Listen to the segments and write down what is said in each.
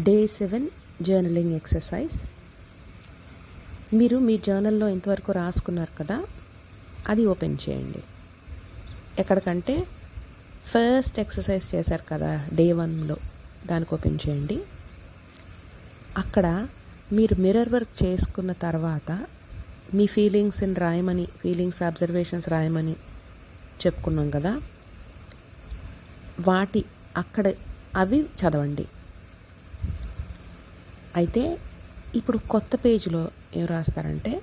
Day 7 journaling exercise. మీరు మీ జర్నల్లో ఇంతవరకు రాసుకున్నారు కదా, అది ఓపెన్ చేయండి. ఎక్కడికంటే ఫస్ట్ ఎక్సర్సైజ్ చేశారు కదా డే 1లో, దానికి ఓపెన్ చేయండి. అక్కడ మీరు మిర్రర్ వర్క్ చేసుకున్న తర్వాత మీ ఫీలింగ్స్ని రాయమని, ఫీలింగ్స్ అబ్జర్వేషన్స్ రాయమని చెప్పుకున్నాం కదా, వాటి అక్కడ అవి చదవండి. అయితే ఇప్పుడు కొత్త పేజ్లో ఏం రాస్తారంటే,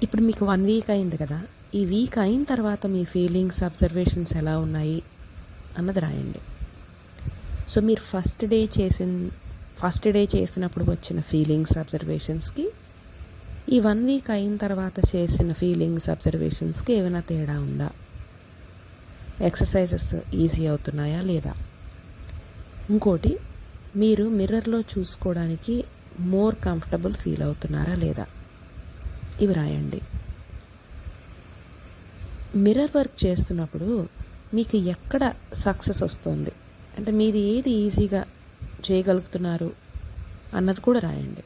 ఇప్పుడు మీకు 1 వీక్ అయింది కదా, ఈ వీక్ అయిన తర్వాత మీ ఫీలింగ్స్ అబ్జర్వేషన్స్ ఎలా ఉన్నాయి అన్నది రాయండి. సో మీరు ఫస్ట్ డే చేసినప్పుడు వచ్చిన ఫీలింగ్స్ అబ్జర్వేషన్స్కి, ఈ 1 వీక్ అయిన తర్వాత చేసిన ఫీలింగ్స్ అబ్జర్వేషన్స్కి ఏమైనా తేడా ఉందా, ఎక్సర్సైజెస్ ఈజీ అవుతున్నాయా లేదా. ఇంకోటి, మీరు మిర్రర్లో చూసుకోవడానికి మోర్ కంఫర్టబుల్ ఫీల్ అవుతున్నారా లేదా, ఇవి రాయండి. మిర్రర్ వర్క్ చేస్తున్నప్పుడు మీకు ఎక్కడ సక్సెస్ వస్తుంది, అంటే మీది ఏది ఈజీగా చేయగలుగుతున్నారు అన్నది కూడా రాయండి.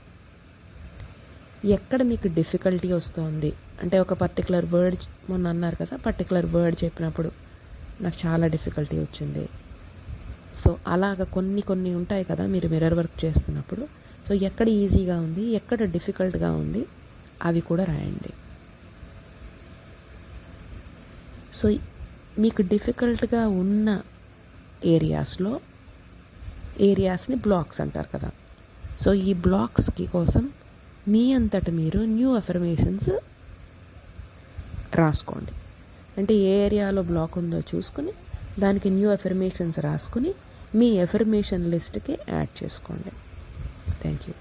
ఎక్కడ మీకు డిఫికల్టీ వస్తుంది, అంటే ఒక పర్టికులర్ వర్డ్, మొన్న అన్నారు కదా పర్టికులర్ వర్డ్ చెప్పినప్పుడు నాకు చాలా డిఫికల్టీ వచ్చింది. సో అలాగ కొన్ని ఉంటాయి కదా మీరు మిర్రర్ వర్క్ చేస్తున్నప్పుడు. సో ఎక్కడ ఈజీగా ఉంది, ఎక్కడ డిఫికల్ట్గా ఉంది, అవి కూడా రాయండి. సో మీకు డిఫికల్ట్గా ఉన్న ఏరియాస్ని బ్లాక్స్ అంటారు కదా. సో ఈ బ్లాక్స్కి కోసం మీ అంతట మీరు న్యూ అఫర్మేషన్స్ రాసుకోండి. అంటే ఏ ఏరియాలో బ్లాక్ ఉందో చూసుకుని దానికి న్యూ అఫర్మేషన్స్ రాసుకుని మీ అఫర్మేషన్ లిస్ట్కి యాడ్ చేసుకోండి. Thank you.